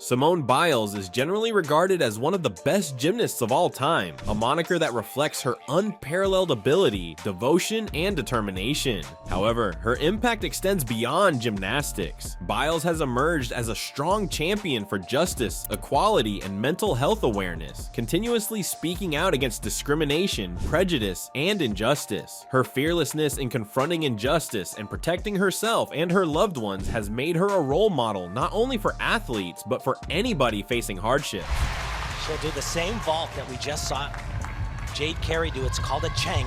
Simone Biles is generally regarded as one of the best gymnasts of all time, a moniker that reflects her unparalleled ability, devotion, and determination. However, her impact extends beyond gymnastics. Biles has emerged as a strong champion for justice, equality, and mental health awareness, continuously speaking out against discrimination, prejudice, and injustice. Her fearlessness in confronting injustice and protecting herself and her loved ones has made her a role model not only for athletes, but for anybody facing hardship. She'll do the same vault that we just saw Jade Carey do. It's called a Cheng.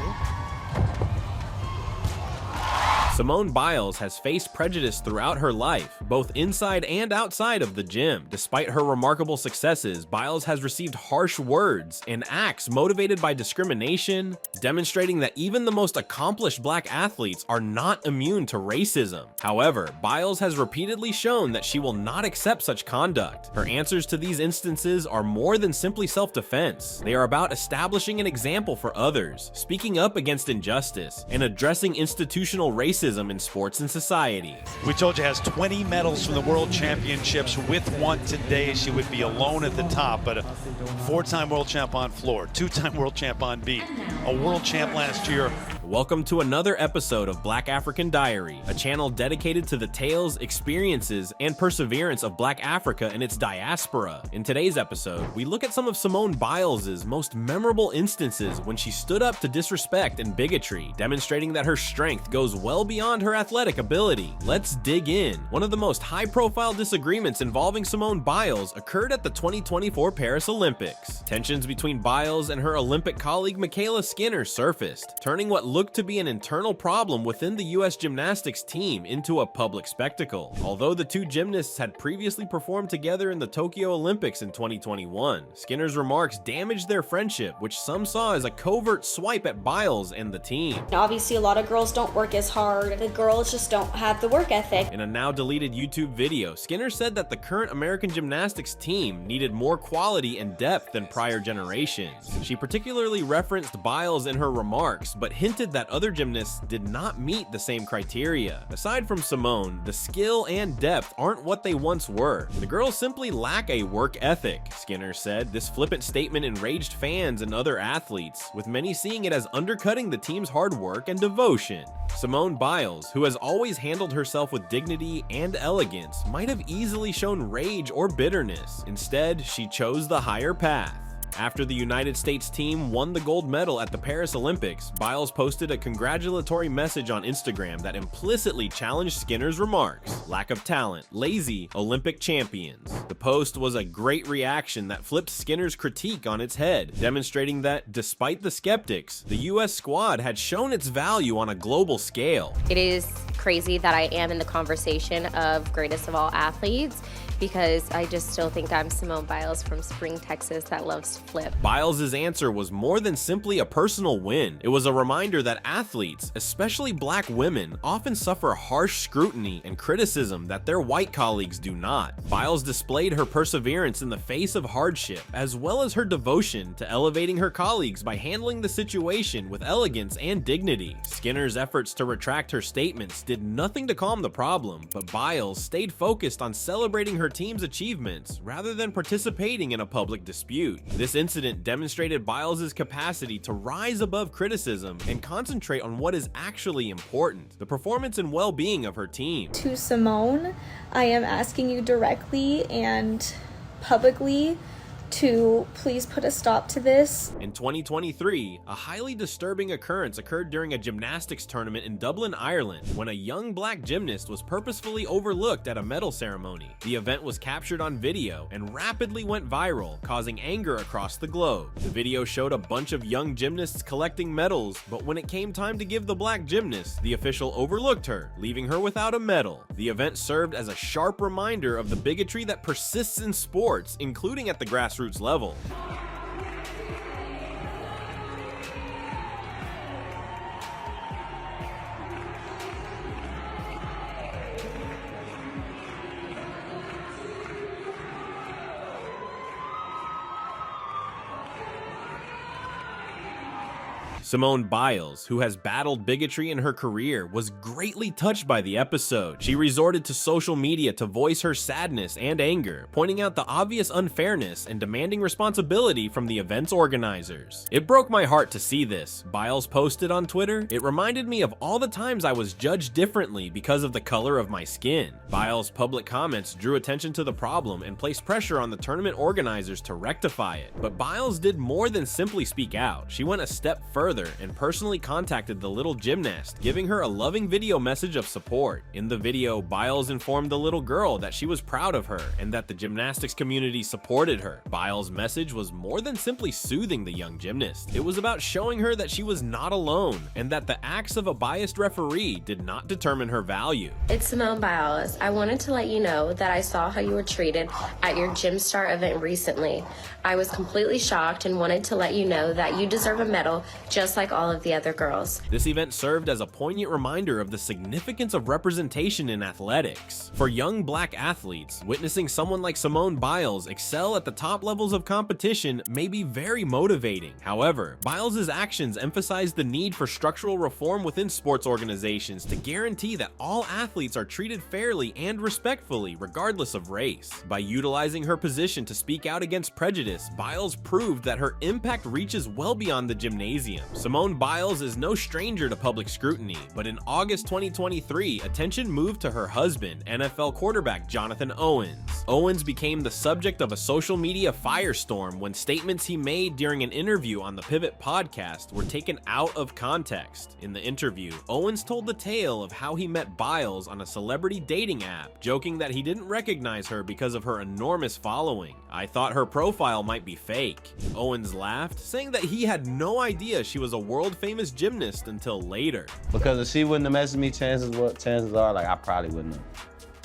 Simone Biles has faced prejudice throughout her life, both inside and outside of the gym. Despite her remarkable successes, Biles has received harsh words and acts motivated by discrimination, demonstrating that even the most accomplished black athletes are not immune to racism. However, Biles has repeatedly shown that she will not accept such conduct. Her answers to these instances are more than simply self-defense. They are about establishing an example for others, speaking up against injustice, and addressing institutional racism in sports and society. We told you has 20 medals from the World Championships. With one today, she would be alone at the top, but a four-time world champ on floor, two-time world champ on beat, a world champ last year. Welcome to another episode of Black African Diary, a channel dedicated to the tales, experiences, and perseverance of Black Africa and its diaspora. In today's episode, we look at some of Simone Biles' most memorable instances when she stood up to disrespect and bigotry, demonstrating that her strength goes well beyond her athletic ability. Let's dig in. One of the most high-profile disagreements involving Simone Biles occurred at the 2024 Paris Olympics. Tensions between Biles and her Olympic colleague Michaela Skinner surfaced, turning what looked to be an internal problem within the US gymnastics team into a public spectacle. Although the two gymnasts had previously performed together in the Tokyo Olympics in 2021, Skinner's remarks damaged their friendship, which some saw as a covert swipe at Biles and the team. Obviously, a lot of girls don't work as hard. The girls just don't have the work ethic. In a now deleted YouTube video, Skinner said that the current American gymnastics team needed more quality and depth than prior generations. She particularly referenced Biles in her remarks, but hinted that other gymnasts did not meet the same criteria. Aside from Simone, the skill and depth aren't what they once were. The girls simply lack a work ethic, Skinner said. This flippant statement enraged fans and other athletes, with many seeing it as undercutting the team's hard work and devotion. Simone Biles, who has always handled herself with dignity and elegance, might have easily shown rage or bitterness. Instead, she chose the higher path. After the United States team won the gold medal at the Paris Olympics, Biles posted a congratulatory message on Instagram that implicitly challenged Skinner's remarks. Lack of talent, lazy, Olympic champions. The post was a great reaction that flipped Skinner's critique on its head, demonstrating that, despite the skeptics, the US squad had shown its value on a global scale. It is crazy that I am in the conversation of greatest of all athletes, because I just still think I'm Simone Biles from Spring, Texas that loves to flip. Biles' answer was more than simply a personal win. It was a reminder that athletes, especially black women, often suffer harsh scrutiny and criticism that their white colleagues do not. Biles displayed her perseverance in the face of hardship, as well as her devotion to elevating her colleagues by handling the situation with elegance and dignity. Skinner's efforts to retract her statements did nothing to calm the problem, but Biles stayed focused on celebrating her team's achievements rather than participating in a public dispute. This incident demonstrated Biles' capacity to rise above criticism and concentrate on what is actually important, the performance and well-being of her team. To Simone, I am asking you directly and publicly to please put a stop to this. In 2023, a highly disturbing occurrence occurred during a gymnastics tournament in Dublin, Ireland, when a young black gymnast was purposefully overlooked at a medal ceremony. The event was captured on video and rapidly went viral, causing anger across the globe. The video showed a bunch of young gymnasts collecting medals, but when it came time to give the black gymnast, the official overlooked her, leaving her without a medal. The event served as a sharp reminder of the bigotry that persists in sports, including at the grassroots level. Simone Biles, who has battled bigotry in her career, was greatly touched by the episode. She resorted to social media to voice her sadness and anger, pointing out the obvious unfairness and demanding responsibility from the event's organizers. "It broke my heart to see this," Biles posted on Twitter. "It reminded me of all the times I was judged differently because of the color of my skin." Biles' public comments drew attention to the problem and placed pressure on the tournament organizers to rectify it. But Biles did more than simply speak out. She went a step further and personally contacted the little gymnast, giving her a loving video message of support. In the video, Biles informed the little girl that she was proud of her and that the gymnastics community supported her. Biles' message was more than simply soothing the young gymnast. It was about showing her that she was not alone and that the acts of a biased referee did not determine her value. It's Simone Biles. I wanted to let you know that I saw how you were treated at your Gym Star event recently. I was completely shocked and wanted to let you know that you deserve a medal just like all of the other girls. This event served as a poignant reminder of the significance of representation in athletics. For young black athletes, witnessing someone like Simone Biles excel at the top levels of competition may be very motivating. However, Biles' actions emphasize the need for structural reform within sports organizations to guarantee that all athletes are treated fairly and respectfully, regardless of race. By utilizing her position to speak out against prejudice, Biles proved that her impact reaches well beyond the gymnasium. Simone Biles is no stranger to public scrutiny, but in August 2023, attention moved to her husband, NFL quarterback Jonathan Owens. Owens became the subject of a social media firestorm when statements he made during an interview on the Pivot podcast were taken out of context. In the interview, Owens told the tale of how he met Biles on a celebrity dating app, joking that he didn't recognize her because of her enormous following. "I thought her profile might be fake." Owens laughed, saying that he had no idea she was a world-famous gymnast until later. Because if she wouldn't have messaged me, chances are, like, I probably wouldn't have.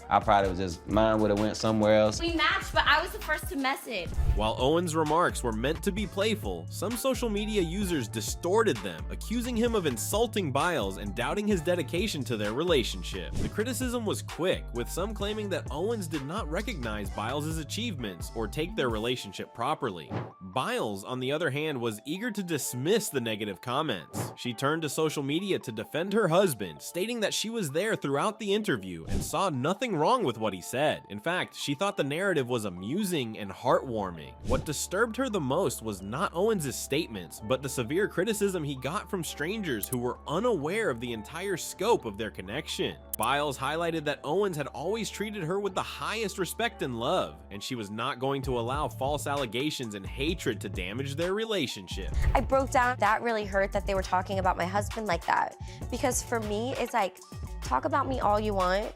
I probably was just, mine would have went somewhere else. We matched, but I was the first to message. While Owens' remarks were meant to be playful, some social media users distorted them, accusing him of insulting Biles and doubting his dedication to their relationship. The criticism was quick, with some claiming that Owens did not recognize Biles' achievements or take their relationship properly. Biles, on the other hand, was eager to dismiss the negative comments. She turned to social media to defend her husband, stating that she was there throughout the interview and saw nothing wrong with what he said. In fact, she thought the narrative was amusing and heartwarming. What disturbed her the most was not Owens' statements, but the severe criticism he got from strangers who were unaware of the entire scope of their connection. Biles highlighted that Owens had always treated her with the highest respect and love, and she was not going to allow false allegations and hatred to damage their relationship. I broke down. That really hurt that they were talking about my husband like that. Because for me, it's like, talk about me all you want,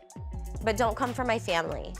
but don't come for my family.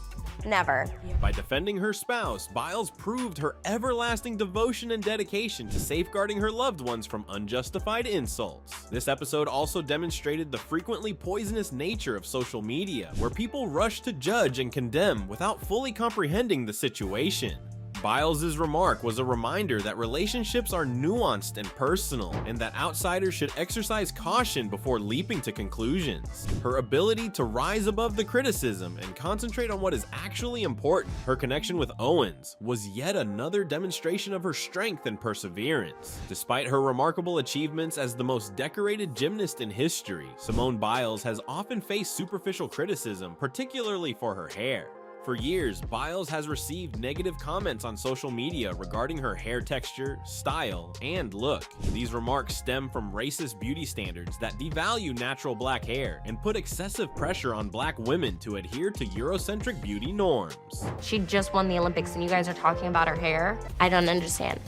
Never. By defending her spouse, Biles proved her everlasting devotion and dedication to safeguarding her loved ones from unjustified insults. This episode also demonstrated the frequently poisonous nature of social media, where people rush to judge and condemn without fully comprehending the situation. Biles' remark was a reminder that relationships are nuanced and personal, and that outsiders should exercise caution before leaping to conclusions. Her ability to rise above the criticism and concentrate on what is actually important, her connection with Owens, was yet another demonstration of her strength and perseverance. Despite her remarkable achievements as the most decorated gymnast in history, Simone Biles has often faced superficial criticism, particularly for her hair. For years, Biles has received negative comments on social media regarding her hair texture, style, and look. These remarks stem from racist beauty standards that devalue natural black hair and put excessive pressure on black women to adhere to Eurocentric beauty norms. She just won the Olympics and you guys are talking about her hair? I don't understand.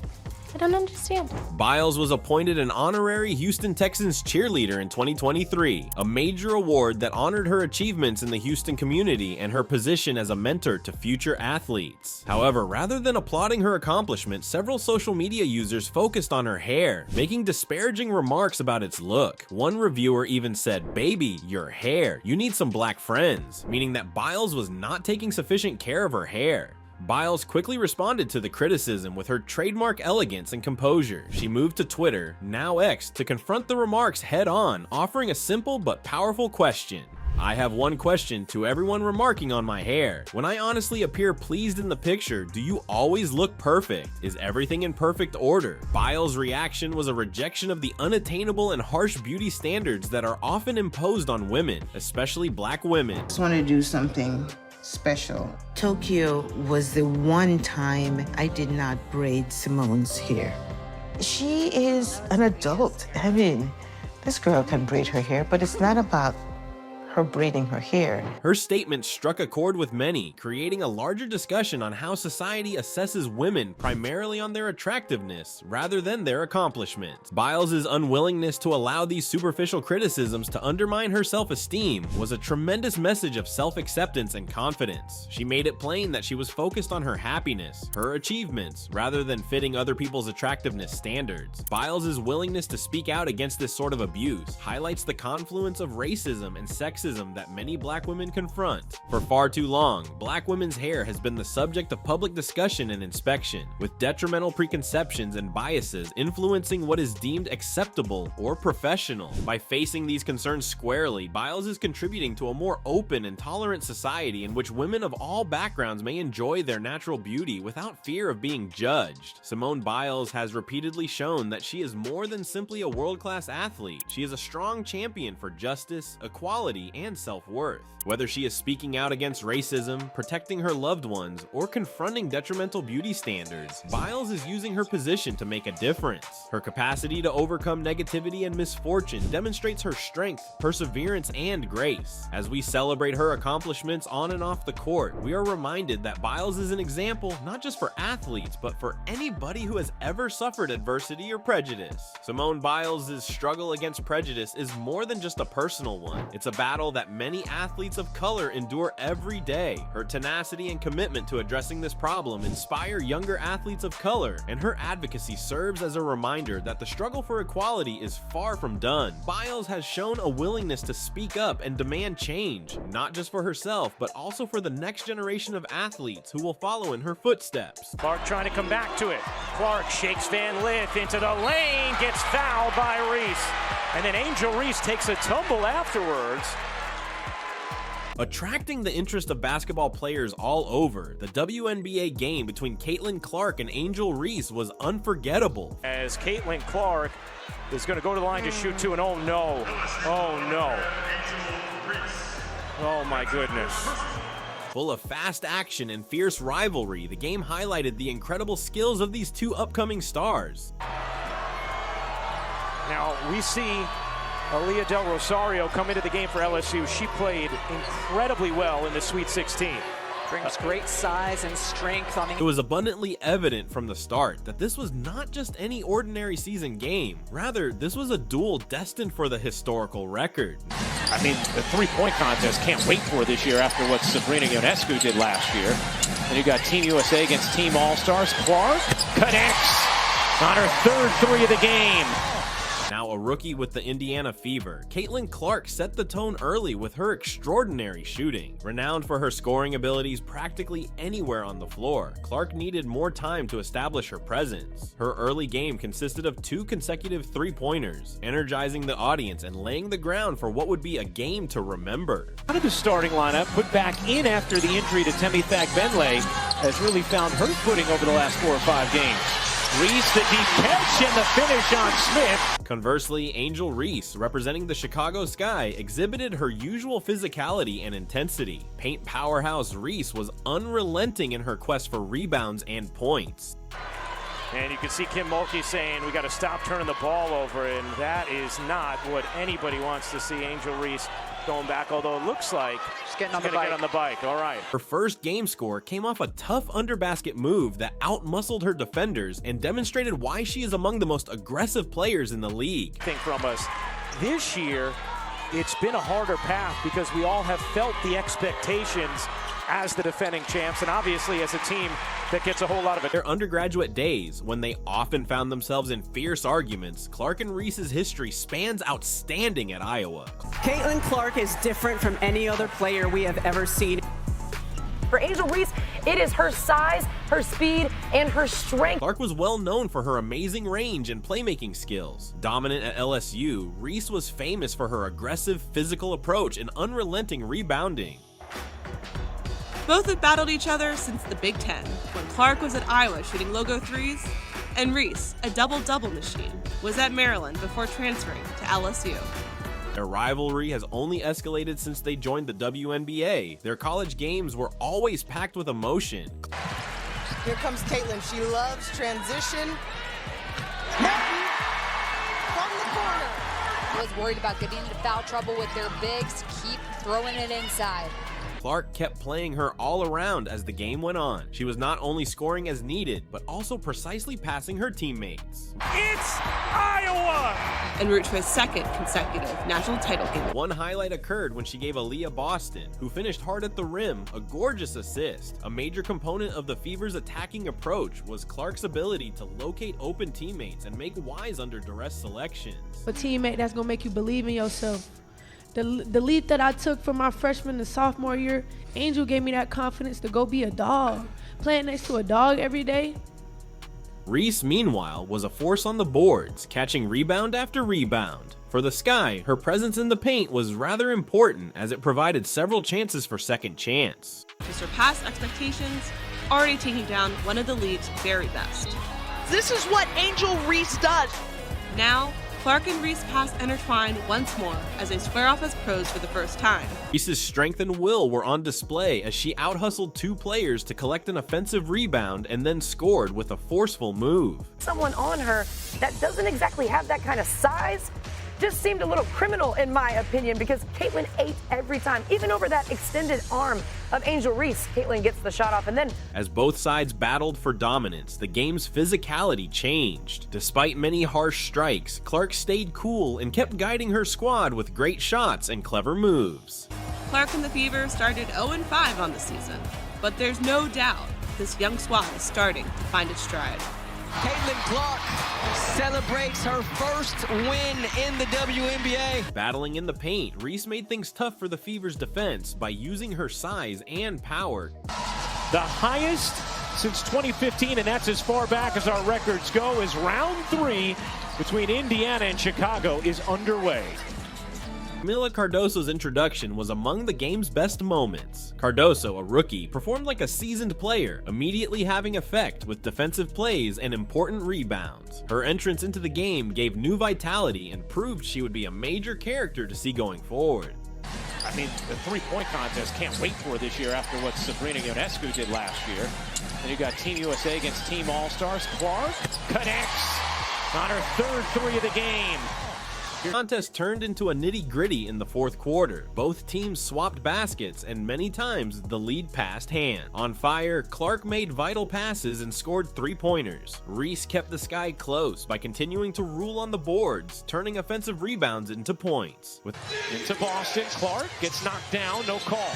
I don't understand. Biles was appointed an honorary Houston Texans cheerleader in 2023, a major award that honored her achievements in the Houston community and her position as a mentor to future athletes. However, rather than applauding her accomplishment, several social media users focused on her hair, making disparaging remarks about its look. One reviewer even said, "Baby, your hair. You need some black friends," meaning that Biles was not taking sufficient care of her hair. Biles quickly responded to the criticism with her trademark elegance and composure. She moved to Twitter, now X, to confront the remarks head-on, offering a simple but powerful question. I have one question to everyone remarking on my hair. When I honestly appear pleased in the picture, do you always look perfect? Is everything in perfect order? Biles' reaction was a rejection of the unattainable and harsh beauty standards that are often imposed on women, especially black women. I just want to do something special. Tokyo was the one time I did not braid Simone's hair. She is an adult. I mean, this girl can braid her hair, but it's not about her braiding her hair. Her statement struck a chord with many, creating a larger discussion on how society assesses women primarily on their attractiveness rather than their accomplishments. Biles' unwillingness to allow these superficial criticisms to undermine her self-esteem was a tremendous message of self-acceptance and confidence. She made it plain that she was focused on her happiness, her achievements, rather than fitting other people's attractiveness standards. Biles' willingness to speak out against this sort of abuse highlights the confluence of racism and sexism that many black women confront. For far too long, black women's hair has been the subject of public discussion and inspection, with detrimental preconceptions and biases influencing what is deemed acceptable or professional. By facing these concerns squarely, Biles is contributing to a more open and tolerant society in which women of all backgrounds may enjoy their natural beauty without fear of being judged. Simone Biles has repeatedly shown that she is more than simply a world-class athlete. She is a strong champion for justice, equality, and self-worth. Whether she is speaking out against racism, protecting her loved ones, or confronting detrimental beauty standards, Biles is using her position to make a difference. Her capacity to overcome negativity and misfortune demonstrates her strength, perseverance, and grace. As we celebrate her accomplishments on and off the court, we are reminded that Biles is an example not just for athletes, but for anybody who has ever suffered adversity or prejudice. Simone Biles' struggle against prejudice is more than just a personal one. It's a battle that many athletes of color endure every day. Her tenacity and commitment to addressing this problem inspire younger athletes of color, and her advocacy serves as a reminder that the struggle for equality is far from done. Biles has shown a willingness to speak up and demand change, not just for herself, but also for the next generation of athletes who will follow in her footsteps. Clark trying to come back to it. Clark shakes Van Lith into the lane, gets fouled by Reese. And then Angel Reese takes a tumble afterwards. Attracting the interest of basketball players all over, the WNBA game between Caitlin Clark and Angel Reese was unforgettable. As Caitlin Clark is going to go to the line to shoot two, and oh no, oh my goodness. Full of fast action and fierce rivalry, the game highlighted the incredible skills of these two upcoming stars. Now we see Aaliyah Del Rosario come into the game for LSU. She played incredibly well in the Sweet 16. Brings great size and strength on the... It was abundantly evident from the start that this was not just any ordinary season game. Rather, this was a duel destined for the historical record. I mean, the three-point contest can't wait for this year after what Sabrina Ionescu did last year. And you got Team USA against Team All-Stars. Clark connects on her third three of the game. Now a rookie with the Indiana Fever, Caitlin Clark set the tone early with her extraordinary shooting. Renowned for her scoring abilities practically anywhere on the floor, Clark needed more time to establish her presence. Her early game consisted of 2 consecutive three-pointers, energizing the audience and laying the ground for what would be a game to remember. Out of the starting lineup, put back in after the injury to Temi Thagbendle, has really found her footing over the last 4 or 5 games. Reese, the deep catch, and the finish on Smith. Conversely, Angel Reese, representing the Chicago Sky, exhibited her usual physicality and intensity. Paint powerhouse Reese was unrelenting in her quest for rebounds and points. And you can see Kim Mulkey saying we got to stop turning the ball over, and that is not what anybody wants to see. Angel Reese going back, although it looks like she's getting on the bike. All right. Her first game score came off a tough underbasket move that outmuscled her defenders and demonstrated why she is among the most aggressive players in the league. Think from us this year, it's been a harder path because we all have felt the expectations as the defending champs, and obviously as a team that gets a whole lot of it. Their undergraduate days, when they often found themselves in fierce arguments, Clark and Reese's history spans outstanding at Iowa. Caitlin Clark is different from any other player we have ever seen. For Angel Reese, It is her size, her speed, and her strength. Clark was well known for her amazing range and playmaking skills. Dominant at LSU, Reese was famous for her aggressive physical approach and unrelenting rebounding. Both have battled each other since the Big Ten, when Clark was at Iowa shooting logo threes, and Reese, a double-double machine, was at Maryland before transferring to LSU. Their rivalry has only escalated since they joined the WNBA. Their college games were always packed with emotion. Here comes Caitlin. She loves transition. Martin from the corner. I was worried about getting into foul trouble with their bigs. Keep throwing it inside. Clark kept playing her all around as the game went on. She was not only scoring as needed, but also precisely passing her teammates. It's Iowa! En route to his second consecutive national title game. One highlight occurred when she gave Aaliyah Boston, who finished hard at the rim, a gorgeous assist. A major component of the Fever's attacking approach was Clark's ability to locate open teammates and make wise under duress selections. A teammate that's gonna make you believe in yourself. The leap that I took from my freshman to sophomore year, Angel gave me that confidence to go be a dog. Playing next to a dog every day. Reese, meanwhile, was a force on the boards, catching rebound after rebound. For the Sky, her presence in the paint was rather important as it provided several chances for second chance. To surpass expectations, already taking down one of the league's very best. This is what Angel Reese does. Now, Clark and Reese paths intertwine once more as they square off as pros for the first time. Reese's strength and will were on display as she out-hustled two players to collect an offensive rebound and then scored with a forceful move. Someone on her that doesn't exactly have that kind of size just seemed a little criminal in my opinion, because Caitlin ate every time, even over that extended arm of Angel Reese. Caitlin gets the shot off, and then as both sides battled for dominance, the game's physicality changed. Despite many harsh strikes, Clark stayed cool and kept guiding her squad with great shots and clever moves. Clark and the Fever started 0-5 on the season, but there's no doubt this young squad is starting to find its stride. Caitlin Clark celebrates her first win in the WNBA. Battling in the paint, Reese made things tough for the Fever's defense by using her size and power. The highest since 2015, and that's as far back as our records go, as round 3 between Indiana and Chicago is underway. Camila Cardoso's introduction was among the game's best moments. Cardoso, a rookie, performed like a seasoned player, immediately having effect with defensive plays and important rebounds. Her entrance into the game gave new vitality and proved she would be a major character to see going forward. I mean, the three-point contest can't wait for this year after what Sabrina Ionescu did last year. And you got Team USA against Team All-Stars. Clark connects on her third three of the game. The contest turned into a nitty-gritty in the fourth quarter. Both teams swapped baskets, and many times the lead passed hand. On fire, Clark made vital passes and scored three-pointers. Reese kept the Sky close by continuing to rule on the boards, turning offensive rebounds into points. Into Boston, Clark gets knocked down, no call.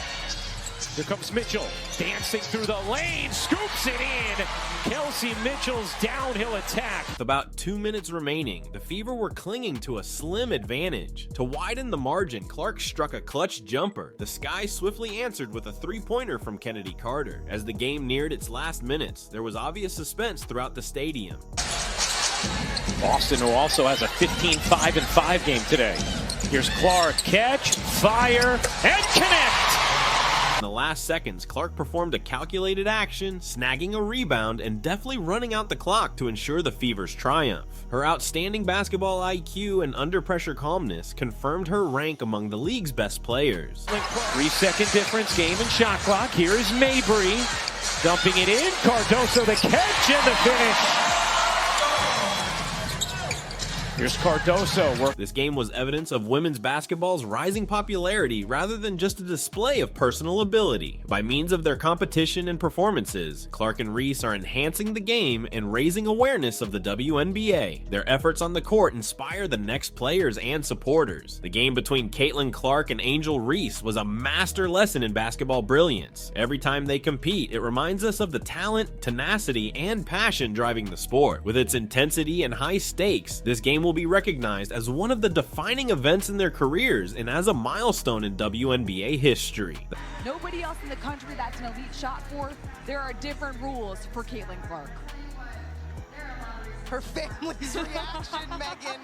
Here comes Mitchell, dancing through the lane, scoops it in. Kelsey Mitchell's downhill attack. With about 2 minutes remaining, the Fever were clinging to a slim advantage. To widen the margin, Clark struck a clutch jumper. The Sky swiftly answered with a three-pointer from Kennedy Carter. As the game neared its last minutes, there was obvious suspense throughout the stadium. Boston, who also has a 15-5-5 game today. Here's Clark, catch, fire, and connect. In the last seconds, Clark performed a calculated action, snagging a rebound and deftly running out the clock to ensure the Fever's triumph. Her outstanding basketball IQ and under-pressure calmness confirmed her rank among the league's best players. 3-second difference, game and shot clock. Here is Mabry, dumping it in. Cardoso the catch and the finish. Here's Cardoso. This game was evidence of women's basketball's rising popularity rather than just a display of personal ability. By means of their competition and performances, Clark and Reese are enhancing the game and raising awareness of the WNBA. Their efforts on the court inspire the next players and supporters. The game between Caitlin Clark and Angel Reese was a master lesson in basketball brilliance. Every time they compete, it reminds us of the talent, tenacity, and passion driving the sport. With its intensity and high stakes, this game game will be recognized as one of the defining events in their careers and as a milestone in WNBA history. Nobody else in the country that's an elite shot for. There are different rules for Caitlin Clark. Her family's reaction, Megan.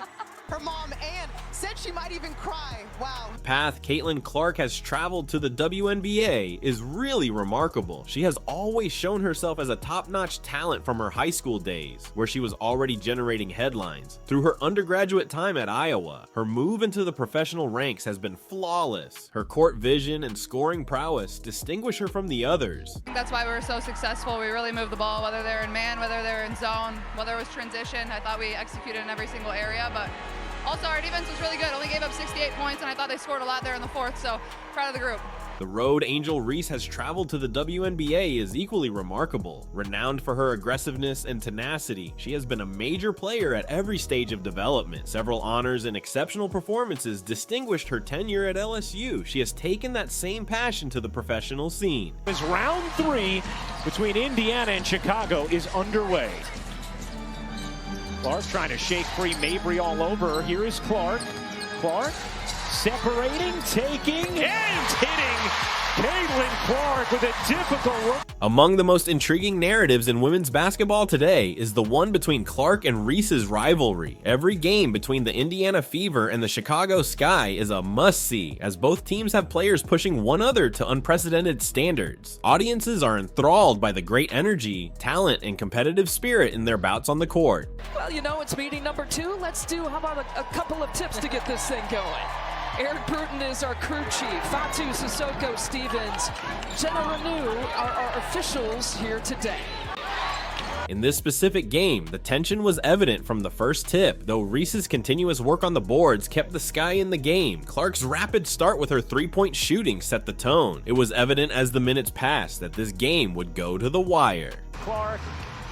Her mom, Ann, said she might even cry. Wow. The path Caitlin Clark has traveled to the WNBA is really remarkable. She has always shown herself as a top-notch talent from her high school days, where she was already generating headlines. Through her undergraduate time at Iowa, her move into the professional ranks has been flawless. Her court vision and scoring prowess distinguish her from the others. That's why we were so successful. We really moved the ball, whether they're in man, whether they're in zone, whether it was transition. I thought we executed in every single area, but also our defense was really good. Only gave up 68 points, and I thought they scored a lot there in the fourth, so proud of the group. The road Angel Reese has traveled to the WNBA is equally remarkable. Renowned for her aggressiveness and tenacity, she has been a major player at every stage of development. Several honors and exceptional performances distinguished her tenure at LSU. She has taken that same passion to the professional scene. As round 3 between Indiana and Chicago is underway. Clark trying to shake free Mabry all over her. Here is Clark. Clark separating, taking, and hitting Caitlin Clark with a difficult look. Among the most intriguing narratives in women's basketball today is the one between Clark and Reese's rivalry. Every game between the Indiana Fever and the Chicago Sky is a must-see, as both teams have players pushing one another to unprecedented standards. Audiences are enthralled by the great energy, talent, and competitive spirit in their bouts on the court. Well, you know, it's meeting number 2. Let's do, how about a couple of tips to get this thing going? Eric Bruton is our crew chief. Fatu Sissoko Stevens, Jenna Renew are our officials here today. In this specific game, the tension was evident from the first tip, though Reese's continuous work on the boards kept the Sky in the game. Clark's rapid start with her three-point shooting set the tone. It was evident as the minutes passed that this game would go to the wire. Clark,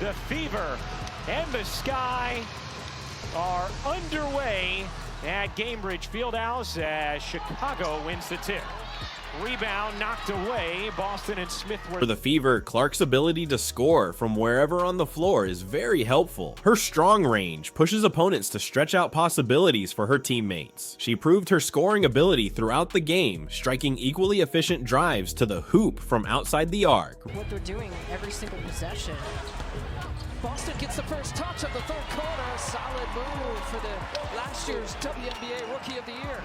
the Fever, and the Sky are underway at Gainbridge Fieldhouse as Chicago wins the tip. Rebound knocked away. Boston and Smith were... For the Fever, Clark's ability to score from wherever on the floor is very helpful. Her strong range pushes opponents to stretch out possibilities for her teammates. She proved her scoring ability throughout the game, striking equally efficient drives to the hoop from outside the arc. What they're doing every single possession. Boston gets the first touch of the third quarter. Solid move for the last year's WNBA Rookie of the Year.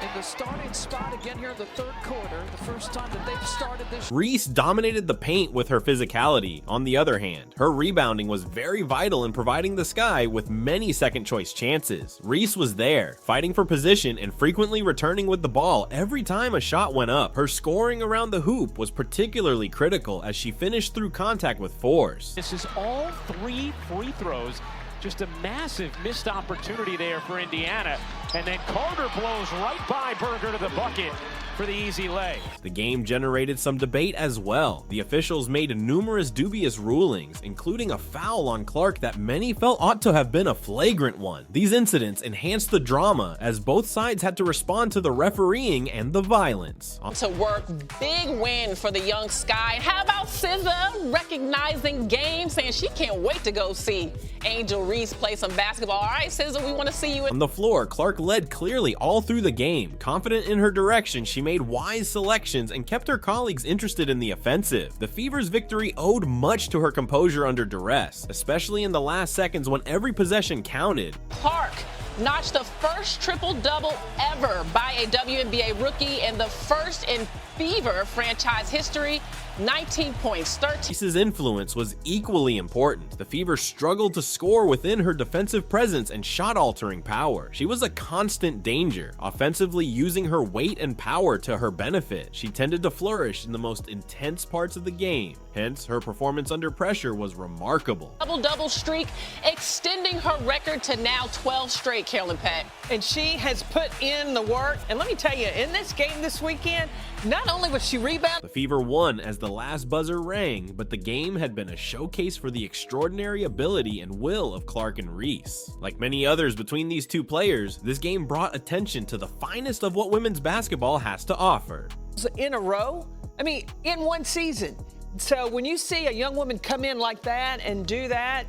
In the starting spot again here in the third quarter, the first time that they've started this. Reese dominated the paint with her physicality. On the other hand, her rebounding was very vital in providing the Sky with many second choice chances. Reese was there, fighting for position and frequently returning with the ball every time a shot went up. Her scoring around the hoop was particularly critical as she finished through contact with force. This is all 3 free throws. Just a massive missed opportunity there for Indiana. And then Carter blows right by Berger to the bucket for the easy lay. The game generated some debate as well. The officials made numerous dubious rulings, including a foul on Clark that many felt ought to have been a flagrant one. These incidents enhanced the drama as both sides had to respond to the refereeing and the violence. To work, big win for the young Sky. How about SZA recognizing game, saying she can't wait to go see Angel Reese play some basketball. All right, SZA, we want to see you. On the floor, Clark led clearly all through the game. Confident in her direction, she made wise selections and kept her colleagues interested in the offensive. The Fever's victory owed much to her composure under duress, especially in the last seconds when every possession counted. Clark notched the first triple-double ever by a WNBA rookie and the first in Fever franchise history. 19 points, 13. Reese's influence was equally important. The Fever struggled to score within her defensive presence and shot-altering power. She was a constant danger, offensively using her weight and power to her benefit. She tended to flourish in the most intense parts of the game. Hence, her performance under pressure was remarkable. Double-double streak, extending her record to now 12 straight, Carolyn Peck. And she has put in the work. And let me tell you, in this game this weekend, not only was she rebounding. The Fever won as the last buzzer rang, but the game had been a showcase for the extraordinary ability and will of Clark and Reese. Like many others between these two players, this game brought attention to the finest of what women's basketball has to offer. In a row? I mean, in one season. So when you see a young woman come in like that and do that,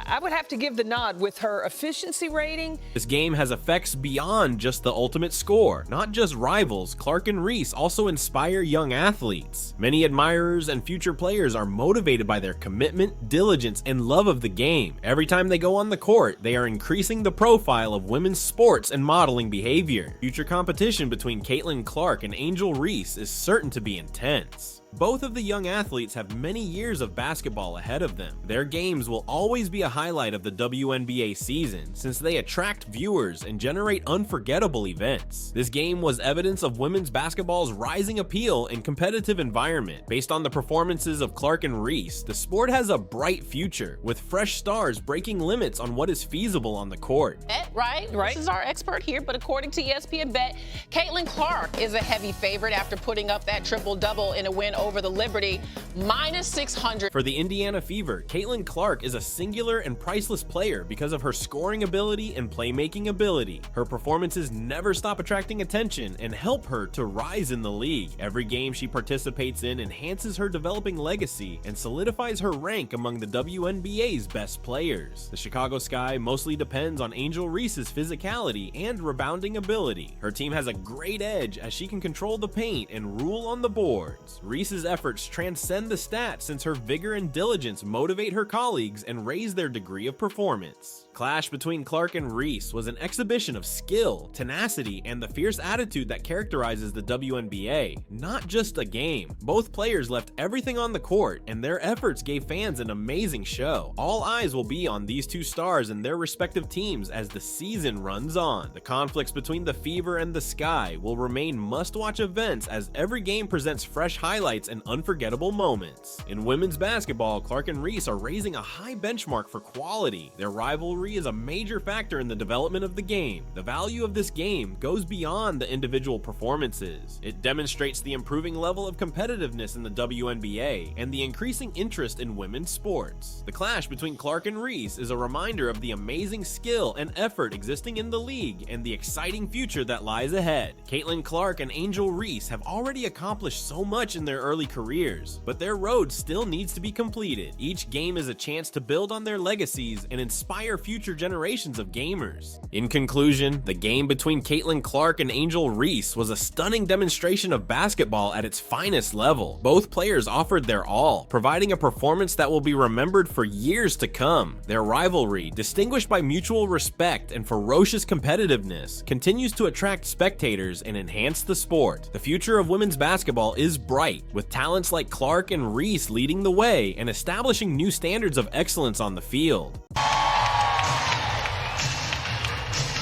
I would have to give the nod with her efficiency rating. This game has effects beyond just the ultimate score. Not just rivals, Clark and Reese also inspire young athletes. Many admirers and future players are motivated by their commitment, diligence, and love of the game. Every time they go on the court, they are increasing the profile of women's sports and modeling behavior. Future competition between Caitlin Clark and Angel Reese is certain to be intense. Both of the young athletes have many years of basketball ahead of them. Their games will always be a highlight of the WNBA season, since they attract viewers and generate unforgettable events. This game was evidence of women's basketball's rising appeal and competitive environment. Based on the performances of Clark and Reese, the sport has a bright future, with fresh stars breaking limits on what is feasible on the court. Right? This is our expert here, but according to ESPN Bet, Caitlin Clark is a heavy favorite after putting up that triple-double in a win over the Liberty, -600. For the Indiana Fever, Caitlin Clark is a singular and priceless player because of her scoring ability and playmaking ability. Her performances never stop attracting attention and help her to rise in the league. Every game she participates in enhances her developing legacy and solidifies her rank among the WNBA's best players. The Chicago Sky mostly depends on Angel Reese's physicality and rebounding ability. Her team has a great edge as she can control the paint and rule on the boards. Reese's efforts transcend the stats since her vigor and diligence motivate her colleagues and raise their degree of performance. Clash between Clark and Reese was an exhibition of skill, tenacity, and the fierce attitude that characterizes the WNBA, not just a game. Both players left everything on the court, and their efforts gave fans an amazing show. All eyes will be on these two stars and their respective teams as the season runs on. The conflicts between the Fever and the Sky will remain must-watch events as every game presents fresh highlights and unforgettable moments. In women's basketball, Clark and Reese are raising a high benchmark for quality. Their rivalry is a major factor in the development of the game. The value of this game goes beyond the individual performances. It demonstrates the improving level of competitiveness in the WNBA and the increasing interest in women's sports. The clash between Clark and Reese is a reminder of the amazing skill and effort existing in the league and the exciting future that lies ahead. Caitlin Clark and Angel Reese have already accomplished so much in their early careers, but their road still needs to be completed. Each game is a chance to build on their legacies and inspire future generations of gamers. In conclusion, the game between Caitlin Clark and Angel Reese was a stunning demonstration of basketball at its finest level. Both players offered their all, providing a performance that will be remembered for years to come. Their rivalry, distinguished by mutual respect and ferocious competitiveness, continues to attract spectators and enhance the sport. The future of women's basketball is bright, with talents like Clark and Reese leading the way and establishing new standards of excellence on the field.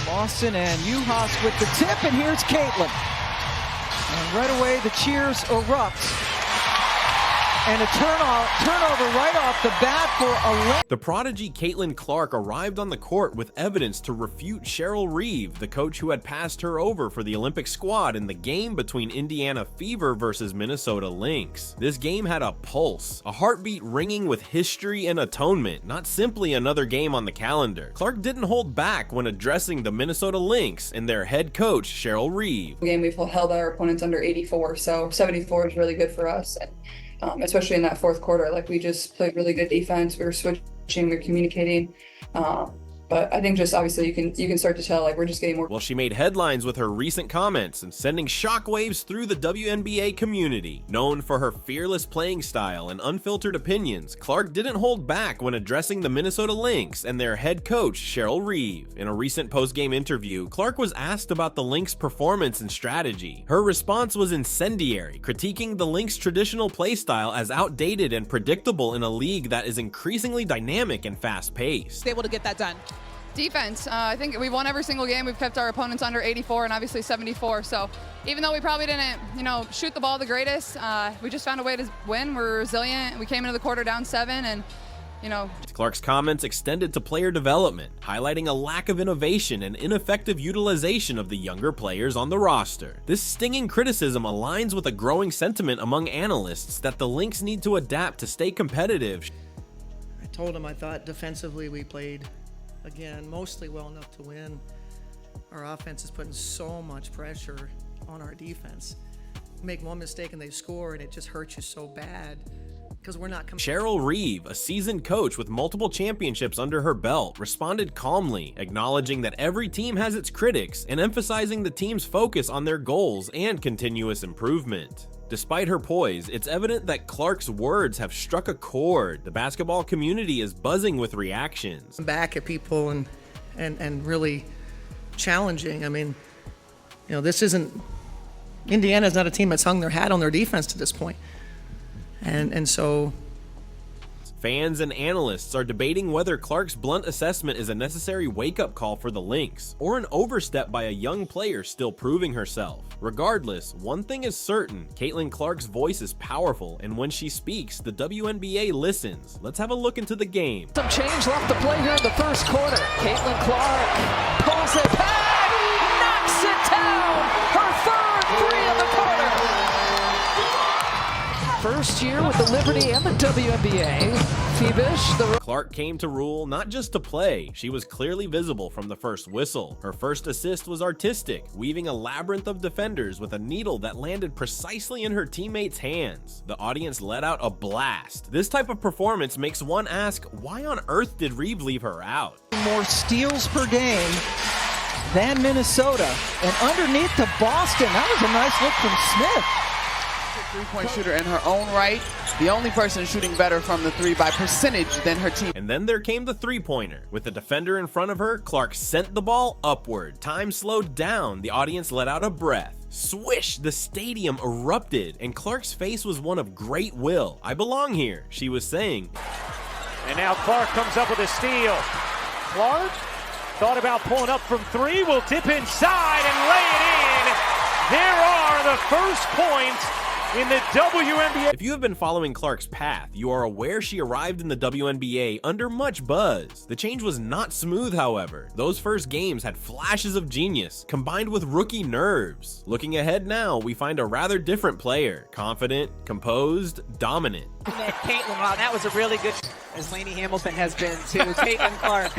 Boston and Uhas with the tip, and here's Caitlin. And right away, the cheers erupt. And a turnover right off the bat for a... The prodigy Caitlin Clark arrived on the court with evidence to refute Cheryl Reeve, the coach who had passed her over for the Olympic squad in the game between Indiana Fever versus Minnesota Lynx. This game had a pulse, a heartbeat ringing with history and atonement, not simply another game on the calendar. Clark didn't hold back when addressing the Minnesota Lynx and their head coach, Cheryl Reeve. Game we've held our opponents under 84, so 74 is really good for us. Especially in that fourth quarter, like we just played really good defense. We were switching, we were communicating. But I think just obviously you can start to tell like we're just getting more. Well, she made headlines with her recent comments and sending shockwaves through the WNBA community. Known for her fearless playing style and unfiltered opinions, Clark didn't hold back when addressing the Minnesota Lynx and their head coach, Cheryl Reeve. In a recent post-game interview, Clark was asked about the Lynx' performance and strategy. Her response was incendiary, critiquing the Lynx' traditional play style as outdated and predictable in a league that is increasingly dynamic and fast-paced. Able to get that done. Defense. I think we've won every single game. We've kept our opponents under 84 and obviously 74. So even though we probably didn't, shoot the ball the greatest, we just found a way to win. We're resilient. We came into the quarter down 7 and, Clark's comments extended to player development, highlighting a lack of innovation and ineffective utilization of the younger players on the roster. This stinging criticism aligns with a growing sentiment among analysts that the Lynx need to adapt to stay competitive. I told him I thought defensively we played again, mostly well enough to win. Our offense is putting so much pressure on our defense. Make one mistake and they score and it just hurts you so bad. because we're not. Cheryl Reeve, a seasoned coach with multiple championships under her belt, responded calmly, acknowledging that every team has its critics and emphasizing the team's focus on their goals and continuous improvement. Despite her poise, it's evident that Clark's words have struck a chord. The basketball community is buzzing with reactions. Back at people and really challenging. I mean, this isn't, Indiana's not a team that's hung their hat on their defense to this point. And so fans and analysts are debating whether Clark's blunt assessment is a necessary wake-up call for the Lynx, or an overstep by a young player still proving herself. Regardless, one thing is certain, Caitlin Clark's voice is powerful, and when she speaks, the WNBA listens. Let's have a look into the game. Some change left to play here in the first quarter. Caitlin Clark pulls it back, knocks it down, her third three of the quarter. First year with the Liberty and the WNBA. Phoebish, Clark came to rule not just to play, she was clearly visible from the first whistle. Her first assist was artistic, weaving a labyrinth of defenders with a needle that landed precisely in her teammates' hands. The audience let out a blast. This type of performance makes one ask, why on earth did Reeve leave her out? More steals per game than Minnesota, and underneath to Boston. That was a nice look from Smith. Three-point shooter in her own right, the only person shooting better from the three by percentage than her team. And then there came the three-pointer. With the defender in front of her, Clark sent the ball upward. Time slowed down, the audience let out a breath. Swish! The stadium erupted, and Clark's face was one of great will. I belong here, she was saying. And now Clark comes up with a steal. Clark thought about pulling up from three, will dip inside and lay it in. There are the first points in the WNBA. If you have been following Clark's path, you are aware she arrived in the WNBA under much buzz. The change was not smooth, however. Those first games had flashes of genius, combined with rookie nerves. Looking ahead now, we find a rather different player. Confident, composed, dominant. Caitlin, wow, that was a really good, as Lainey Hamilton has been to Caitlin Clark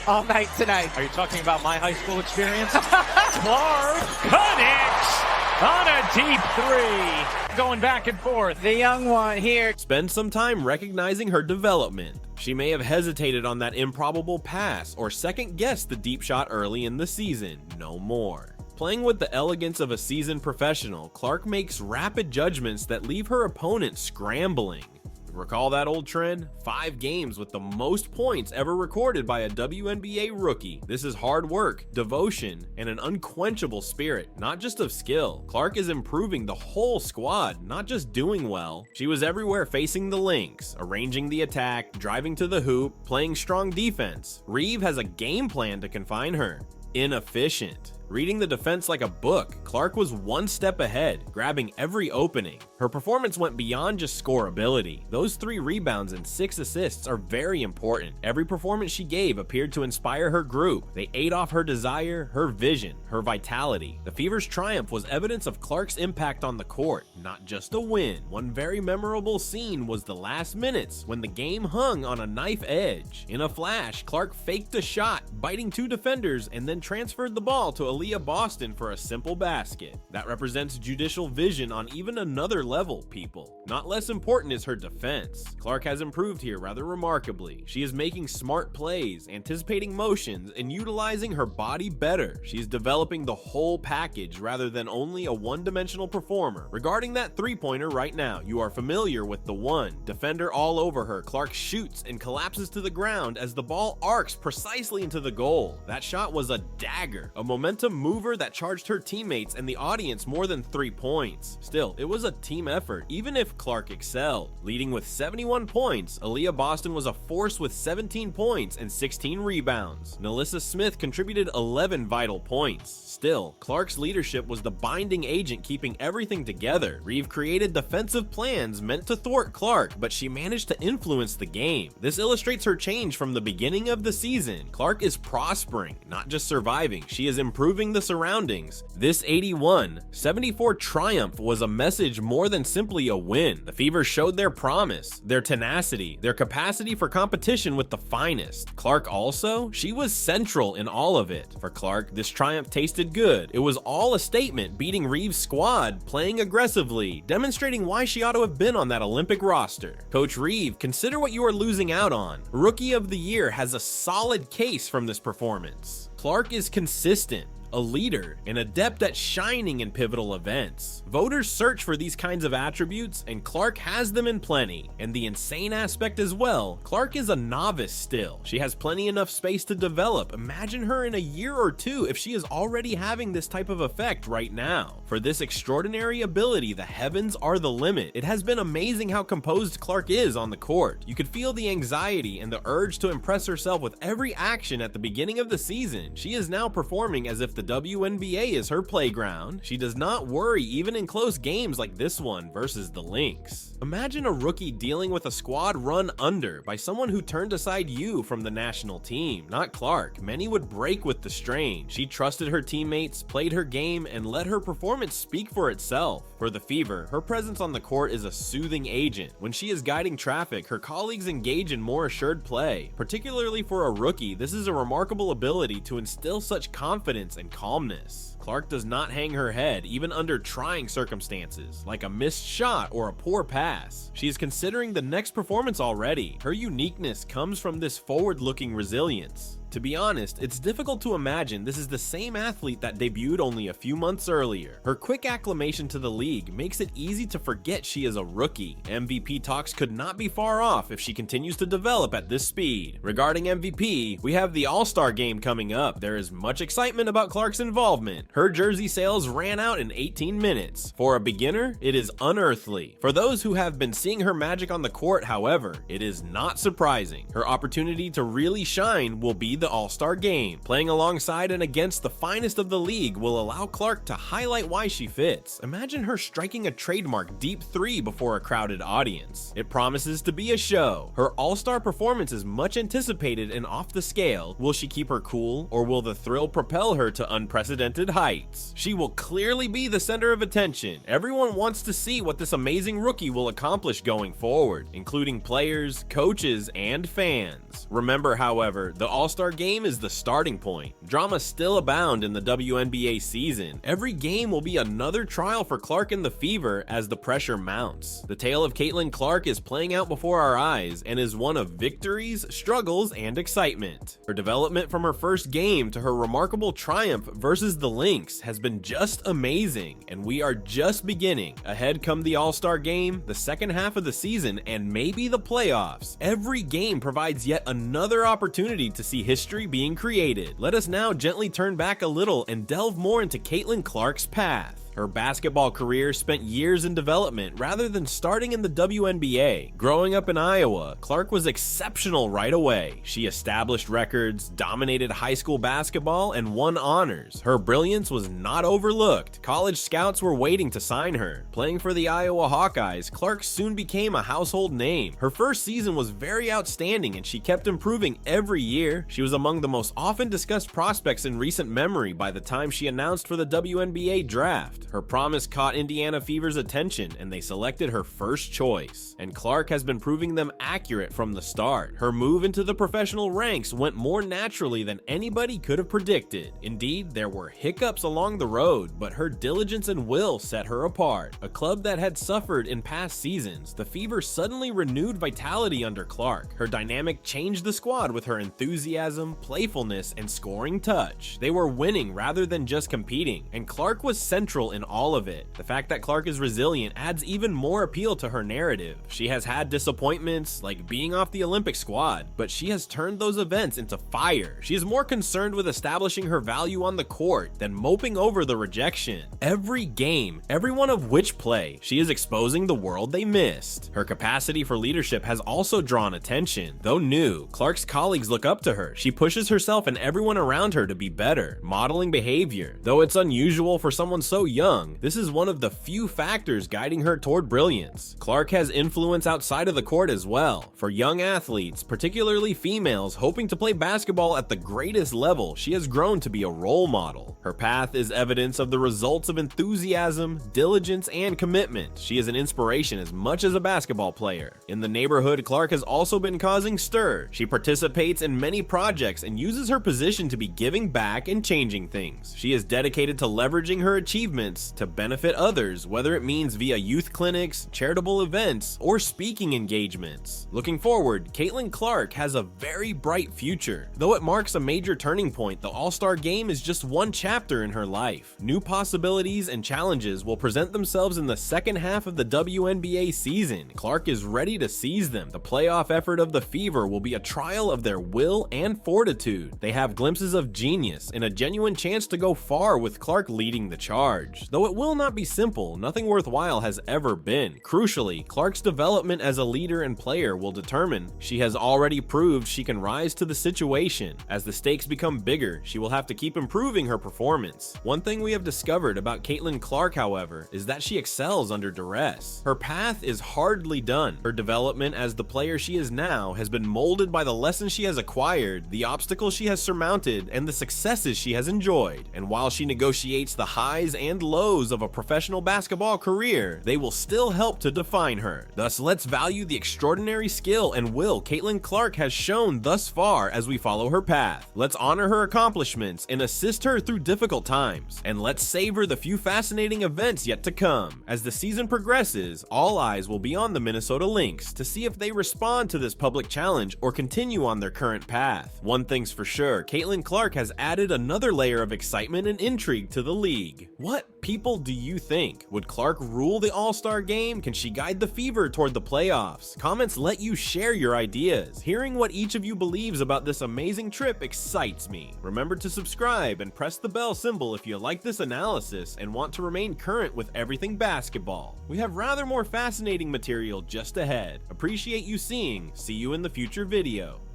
all night tonight. Are you talking about my high school experience? Clark connects on a deep three. Going back and forth. The young one here. Spend some time recognizing her development. She may have hesitated on that improbable pass or second-guessed the deep shot early in the season. No more. Playing with the elegance of a seasoned professional, Clark makes rapid judgments that leave her opponent scrambling. Recall that old trend? 5 games with the most points ever recorded by a WNBA rookie. This is hard work, devotion, and an unquenchable spirit, not just of skill. Clark is improving the whole squad, not just doing well. She was everywhere facing the Lynx, arranging the attack, driving to the hoop, playing strong defense. Reeve has a game plan to confine her. Inefficient. Reading the defense like a book, Clark was one step ahead, grabbing every opening. Her performance went beyond just scoreability. Those 3 rebounds and 6 assists are very important. Every performance she gave appeared to inspire her group. They ate off her desire, her vision, her vitality. The Fever's triumph was evidence of Clark's impact on the court, not just a win. One very memorable scene was the last minutes when the game hung on a knife edge. In a flash, Clark faked a shot, biting 2 defenders, and then transferred the ball to Aaliyah Boston for a simple basket. That represents judicial vision on even another level, people. Not less important is her defense. Clark has improved here rather remarkably. She is making smart plays, anticipating motions, and utilizing her body better. She's developing the whole package rather than only a one-dimensional performer. Regarding that three-pointer right now, you are familiar with the one. Defender all over her, Clark shoots and collapses to the ground as the ball arcs precisely into the goal. That shot was a dagger, a momentum mover that charged her teammates and the audience more than 3 points. Still, it was a team effort, even if Clark excelled. Leading with 71 points, Aaliyah Boston was a force with 17 points and 16 rebounds. Nalissa Smith contributed 11 vital points. Still, Clark's leadership was the binding agent keeping everything together. Reeve created defensive plans meant to thwart Clark, but she managed to influence the game. This illustrates her change from the beginning of the season. Clark is prospering, not just surviving. She is improving improving the surroundings. This 81-74 triumph was a message more than simply a win. The Fever showed their promise, their tenacity, their capacity for competition with the finest. Clark also, she was central in all of it. For Clark, this triumph tasted good. It was all a statement, beating Reeves' squad, playing aggressively, demonstrating why she ought to have been on that Olympic roster. Coach Reeve, consider what you are losing out on. Rookie of the Year has a solid case from this performance. Clark is consistent, a leader, and adept at shining in pivotal events. Voters search for these kinds of attributes, and Clark has them in plenty. And the insane aspect as well, Clark is a novice still. She has plenty enough space to develop. Imagine her in a year or two if she is already having this type of effect right now. For this extraordinary ability, the heavens are the limit. It has been amazing how composed Clark is on the court. You could feel the anxiety and the urge to impress herself with every action at the beginning of the season. She is now performing as if the WNBA is her playground. She does not worry even in close games like this one versus the Lynx. Imagine a rookie dealing with a squad run under by someone who turned aside you from the national team, not Clark. Many would break with the strain. She trusted her teammates, played her game, and let her performance speak for itself. For the Fever, her presence on the court is a soothing agent. When she is guiding traffic, her colleagues engage in more assured play. Particularly for a rookie, this is a remarkable ability to instill such confidence and calmness. Clark does not hang her head, even under trying circumstances, like a missed shot or a poor pass. She is considering the next performance already. Her uniqueness comes from this forward-looking resilience. To be honest, it's difficult to imagine this is the same athlete that debuted only a few months earlier. Her quick acclimation to the league makes it easy to forget she is a rookie. MVP talks could not be far off if she continues to develop at this speed. Regarding MVP, we have the All-Star game coming up. There is much excitement about Clark's involvement. Her jersey sales ran out in 18 minutes. For a beginner, it is unearthly. For those who have been seeing her magic on the court, however, it is not surprising. Her opportunity to really shine will be the All-Star game. Playing alongside and against the finest of the league will allow Clark to highlight why she fits. Imagine her striking a trademark deep three before a crowded audience. It promises to be a show. Her All-Star performance is much anticipated and off the scale. Will she keep her cool, or will the thrill propel her to unprecedented heights? She will clearly be the center of attention. Everyone wants to see what this amazing rookie will accomplish going forward, including players, coaches, and fans. Remember, however, the All-Star game is the starting point. Drama still abound in the WNBA season. Every game will be another trial for Clark and the Fever as the pressure mounts. The tale of Caitlin Clark is playing out before our eyes and is one of victories, struggles, and excitement. Her development from her first game to her remarkable triumph versus the Lynx has been just amazing, and we are just beginning. Ahead come the All-Star game, the second half of the season, and maybe the playoffs. Every game provides yet another opportunity to see history being created. Let us now gently turn back a little and delve more into Caitlin Clark's path. Her basketball career spent years in development rather than starting in the WNBA. Growing up in Iowa, Clark was exceptional right away. She established records, dominated high school basketball, and won honors. Her brilliance was not overlooked. College scouts were waiting to sign her. Playing for the Iowa Hawkeyes, Clark soon became a household name. Her first season was very outstanding, and she kept improving every year. She was among the most often discussed prospects in recent memory by the time she announced for the WNBA draft. Her promise caught Indiana Fever's attention, and they selected her first choice. And Clark has been proving them accurate from the start. Her move into the professional ranks went more naturally than anybody could have predicted. Indeed, there were hiccups along the road, but her diligence and will set her apart. A club that had suffered in past seasons, the Fever suddenly renewed vitality under Clark. Her dynamic changed the squad with her enthusiasm, playfulness, and scoring touch. They were winning rather than just competing, and Clark was central in all of it. The fact that Clark is resilient adds even more appeal to her narrative. She has had disappointments, like being off the Olympic squad, but she has turned those events into fire. She is more concerned with establishing her value on the court than moping over the rejection. Every game, every one of which play, she is exposing the world they missed. Her capacity for leadership has also drawn attention. Though new, Clark's colleagues look up to her. She pushes herself and everyone around her to be better, modeling behavior. Though it's unusual for someone so young, young, this is one of the few factors guiding her toward brilliance. Clark has influence outside of the court as well. For young athletes, particularly females hoping to play basketball at the greatest level, she has grown to be a role model. Her path is evidence of the results of enthusiasm, diligence, and commitment. She is an inspiration as much as a basketball player. In the neighborhood, Clark has also been causing stir. She participates in many projects and uses her position to be giving back and changing things. She is dedicated to leveraging her achievements to benefit others, whether it means via youth clinics, charitable events, or speaking engagements. Looking forward, Caitlin Clark has a very bright future. Though it marks a major turning point, the All-Star Game is just one chapter in her life. New possibilities and challenges will present themselves in the second half of the WNBA season. Clark is ready to seize them. The playoff effort of the Fever will be a trial of their will and fortitude. They have glimpses of genius and a genuine chance to go far with Clark leading the charge. Though it will not be simple, nothing worthwhile has ever been. Crucially, Clark's development as a leader and player will determine. She has already proved she can rise to the situation. As the stakes become bigger, she will have to keep improving her performance. One thing we have discovered about Caitlin Clark, however, is that she excels under duress. Her path is hardly done. Her development as the player she is now has been molded by the lessons she has acquired, the obstacles she has surmounted, and the successes she has enjoyed. And while she negotiates the highs and lows of a professional basketball career, they will still help to define her. Thus, let's value the extraordinary skill and will Caitlin Clark has shown thus far as we follow her path. Let's honor her accomplishments and assist her through difficult times. And let's savor the few fascinating events yet to come. As the season progresses, all eyes will be on the Minnesota Lynx to see if they respond to this public challenge or continue on their current path. One thing's for sure, Caitlin Clark has added another layer of excitement and intrigue to the league. What people do you think? Would Clark rule the All-Star Game? Can she guide the Fever toward the playoffs? Comments let you share your ideas. Hearing what each of you believes about this amazing trip excites me. Remember to subscribe and press the bell symbol if you like this analysis and want to remain current with everything basketball. We have rather more fascinating material just ahead. Appreciate you seeing. See you in the future video.